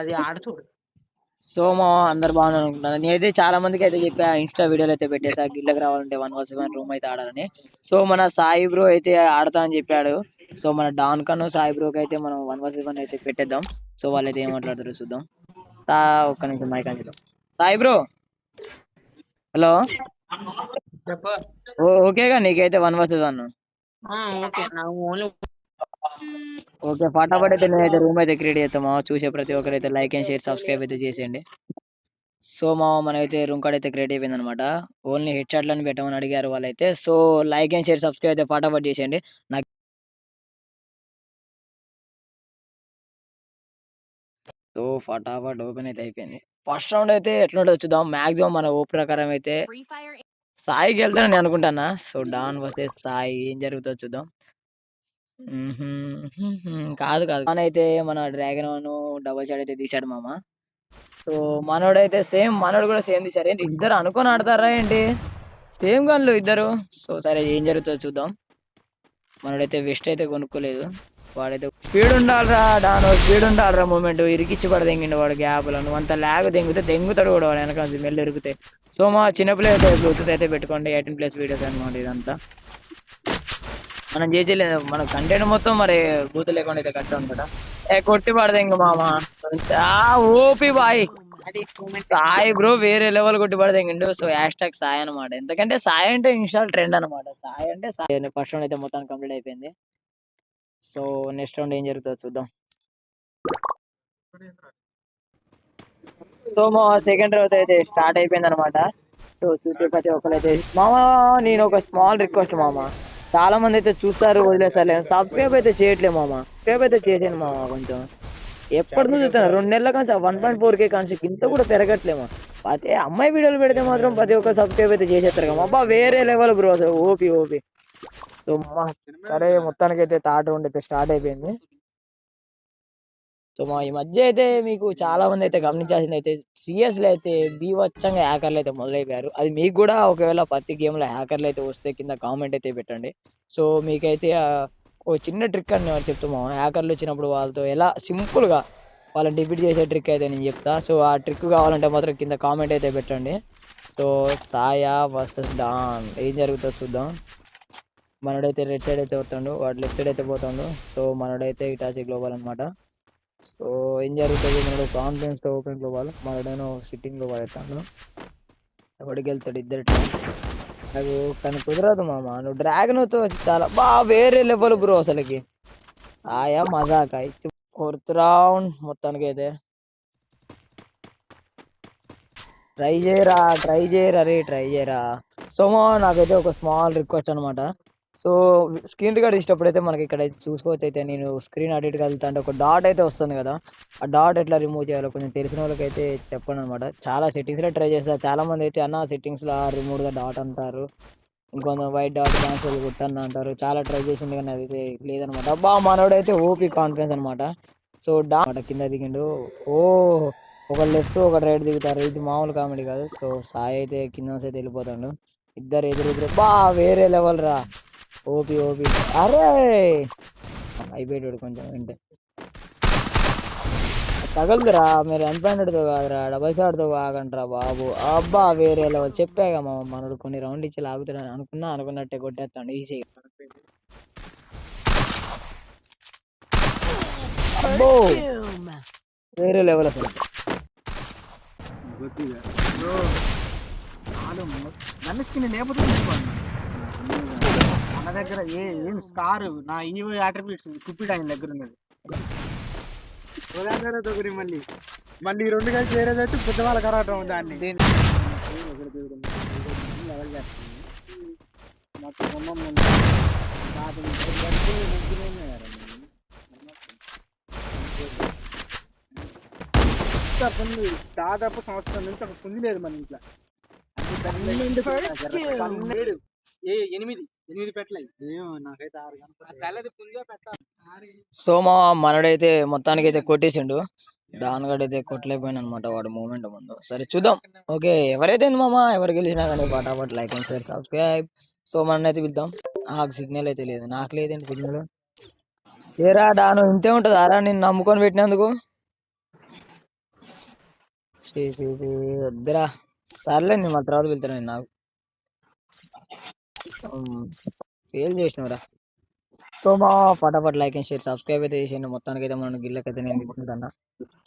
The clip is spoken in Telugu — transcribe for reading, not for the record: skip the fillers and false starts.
అది ఆడుతుడు. సో మా అందరు బాగున్నారు అనుకుంటున్నాను. నేనైతే చాలా మందికి అయితే చెప్పా, ఇన్స్టా వీడియోలు అయితే పెట్టేసా గిళ్ళకి రావాలంటే 1vs1 రూమ్ అయితే ఆడాలని. సో మన సాయి బ్రో అయితే ఆడతా అని చెప్పాడు. సో మన డాన్ కన్ను సాయి బ్రోకి అయితే మనం 1vs1 అయితే పెట్టేద్దాం. సో వాళ్ళైతే ఏం మాట్లాడతారో చూద్దాం. ఒక్క నిమిషం మైక్ ఆన్ చేద్దాం. సాయి బ్రో హలో, చెప్పు. ఓకేగా నీకైతే 1vs1? ఓకే నాకు ఓన్లీ ఓకే ఫటాఫట్ అయితే నేనైతే రూమ్ అయితే క్రియేట్ చేస్తామా. చూసే ప్రతి ఒక్కరైతే లైక్ అండ్ షేర్ సబ్స్క్రైబ్ అయితే చేసేయండి. సో మనమైతే రూమ్ కార్డ్ అయితే క్రియేట్ అయిపోయింది అనమాట. ఓన్లీ హెడ్ షాట్లను పెట్టమని అడిగారు వాళ్ళైతే. So like and share subscribe అయితే ఫటాఫట్ చేసేయండి. నాకు సో ఫటాఫట్ ఓపెన్ అయితే అయిపోయింది. ఫస్ట్ రౌండ్ అయితే ఎట్లుంటుందో చూద్దాం. మాక్సిమం మన ఓప్ ప్రకారం అయితే సాయికి వెళ్తానని నేను అనుకుంటానా. సో డాన్ వస్తే సాయి ఏం జరుగుతుందో చూద్దాం. కాదు కాదు అయితే మన డ్రాగన్ డబుల్ షాట్ అయితే తీసాడు మామ. సో మనోడైతే సేమ్, మనోడు కూడా సేమ్ తీసారు. ఏంటి ఇద్దరు అనుకొని ఆడతారా ఏంటి? సేమ్ గన్లు ఇద్దరు. సో సరే ఏం జరుగుతుందో చూద్దాం. మనోడైతే వెస్ట్ అయితే కొనుక్కోలేదు. వాడైతే స్పీడ్ ఉండాలిరా డాను, స్పీడ్ ఉండాలిరా. మూమెంట్ ఇరికిచ్చి పడ దెంగిండు వాడు గ్యాప్లో. నువ్వు అంత ల్యాగ్ దెంగుతాడు కూడా వాడు వెనక మెల్లి ఇరికితే. సో మా చిన్నపిల్ల అయితే బ్లూటూత్ అయితే పెట్టుకోండి. 18+ వీడియోస్ అనమాట ఇదంతా. మనం చేసేలేదు, మన కంటెంట్ మొత్తం మరి బూత్ లేకుండా అయితే కష్టం కదా. కొట్టి పడదు ఇంక మామ. ఓపి బాయ్ సాయి బ్రో వేరే లెవెల్ కొట్టి పడదేంగిండు. సో హ్యాష్ సాయి అనమాట. ఎందుకంటే సాయి అంటే ఇన్స్టాల్ ట్రెండ్ అనమాట. సాయి అంటే సాయి. ఫస్ట్ రౌండ్ అయితే మొత్తం కంప్లీట్ అయిపోయింది. సో నెక్స్ట్ రౌండ్ ఏం జరుగుతుందో చూద్దాం. సో మా సెకండ్ రౌండ్ అయితే స్టార్ట్ అయిపోయింది అనమాట. సో చూసే ప్రతి ఒక్కరైతే మామ నేను ఒక స్మాల్ రిక్వెస్ట్ మామ, చాలా మంది అయితే చూస్తారు వదిలేసారు, సబ్స్క్రైబ్ అయితే చేయట్లేదు మామ. సబ్స్క్రైబ్ అయితే చేసాను మామ. కొంచెం ఎప్పటి నుంచి చూస్తాను 2 నెలల కానీ 1.4K కానీ ఇంత కూడా పెరగట్లేమో. అదే అమ్మాయి వీడియోలు పెడితే మాత్రం ప్రతి ఒక్క సబ్స్క్రైబ్ అయితే చేసేస్తారు కదా అబ్బా. వేరే లెవెల్ బ్రో అసలు ఓపి. సో సరే మొత్తానికి అయితే థర్డ్ రౌండ్ అయితే స్టార్ట్ అయిపోయింది. సో ఈ మధ్య అయితే మీకు చాలా మంది అయితే గమనించాల్సింది అయితే సిఎస్లో అయితే బీవచ్చంగా హ్యాకర్లు అయితే మొదలైపోయారు. అది మీకు కూడా ఒకవేళ ప్రతి గేమ్లో హ్యాకర్లు అయితే వస్తే కింద కామెంట్ అయితే పెట్టండి. సో మీకైతే ఓ చిన్న ట్రిక్ అని చెప్తాము. హ్యాకర్లు వచ్చినప్పుడు వాళ్ళతో ఎలా సింపుల్గా వాళ్ళని డిఫీట్ చేసే ట్రిక్ అయితే నేను చెప్తా. సో ఆ ట్రిక్ కావాలంటే మాత్రం కింద కామెంట్ అయితే పెట్టండి. సో సాయా వర్సెస్ డాన్ ఏం జరుగుతుందో చూద్దాం. మనోడైతే రెడ్ సైడ్ అయితే వస్తాడు, వాడు లెఫ్ట్ సైడ్ అయితే పోతాడు. సో మనోడైతే ఇటాచి గ్లోబల్ అనమాట. సో ఏం జరుగుతుంది, మనోడు కాన్ఫిడెన్స్తో ఓపెన్ గ్లోబల్, మనోడేనో సిట్టింగ్లో పడతాడు. ఎవడికి వెళ్తాడు ఇద్దరు నాకు కానీ కుదరదు మామ. నువ్వు డ్రాగన్తో చాలా వేరే లెవెల్ బ్రో అసలుకి. ఆయా మజాకా. ఫోర్త్ రౌండ్ మొత్తానికి అయితే ట్రై చేయరా. సో నాకైతే ఒక స్మాల్ రిక్వెస్ట్ అనమాట. సో స్క్రీన్ రికార్డ్ ఇచ్చినప్పుడు అయితే మనకి ఇక్కడ చూసుకోవచ్చు. అయితే నేను స్క్రీన్ అడిట్ వెళ్తా అంటే ఒక డాట్ అయితే వస్తుంది కదా, ఆ డాట్ ఎట్లా రిమూవ్ చేయాలో కొంచెం తెలిసిన వాళ్ళకి అయితే చెప్పండి అనమాట. చాలా సెట్టింగ్స్లో ట్రై చేస్తారు. చాలా మంది అయితే అన్న సెట్టింగ్స్లో రిమూవ్గా డాట్ అంటారు, ఇంకొంత వైట్ డాట్ క్యాన్సిల్ కొట్టన్న అంటారు. చాలా ట్రై చేసిండు కానీ అది లేదనమాట. మనోడైతే ఓపీ కాన్ఫిడెన్స్ అనమాట. సో డాట్ కింద దిగిండు. ఒక లెఫ్ట్ ఒక రైట్ దిగుతారు. ఇది మామూలు కామెడీ కాదు. సో సాయి అయితే కింద అయితే వెళ్ళిపోతాడు. ఇద్దరు ఎదురు వేరే లెవెల్ రా. ఓపి అరే అయిపోయాడు కొంచెం. అంటే తగలదురా, మీరు ఎంపైనడ్తో కాదురా, డబల్ షాట్తో కాకండిరా బాబు. అబ్బా వేరే లెవెల్. చెప్పాగా మా మనోడు కొన్ని రౌండ్ ఇచ్చి లాగుతాడని అనుకున్నట్టే కొట్టేస్తాడు ఈజీగా. అబ్బో వేరే లెవెల్ అసలు. మన దగ్గర ఏం స్కార్ నా ఈవో అట్రిబ్యూట్స్ కుప్పిడ్ ఆయన దగ్గర ఉన్నది. మళ్ళీ 2 కలిసి వేరేది అయితే పెద్దవాళ్ళ కరాటం దాన్ని దాదాపు సంవత్సరం నుంచి అక్కడ పుంజి లేదు మన ఇంట్లో. 8 పెట్టలేదు. నాకైతే 6 పెట్టాలి. సో మనడైతే మొత్తానికి అయితే కొట్టేసిండు. డాన్ గడ్ అయితే కొట్టలేకపోయిన అనమాట వాడు మూమెంట్ ముందు. సరే చూద్దాం. ఓకే ఎవరైతే మామ ఎవరు గెలిచినా కానీ ఫటాఫట్ like and share subscribe. So మనైతే పిలుద్దాం. నాకు సిగ్నల్ అయితే లేదు, నాకు లేదండి సిగ్నల్. ఏరా డాను ఇంతే ఉంటుంది అరా నేను నమ్ముకొని పెట్టినందుకు. వద్దురా. సర్లే నేను మా తర్వాత వెళ్తాను నేను నాకు ఫెయిల్ చేసినవురా. సో మా ఫటాఫట్ లైక్ అండ్ షేర్ సబ్స్క్రైబ్ అయితే చేసేయండి. మొత్తానికి అయితే మనం గిల్లకైతే నేను తీసుకుంటాను.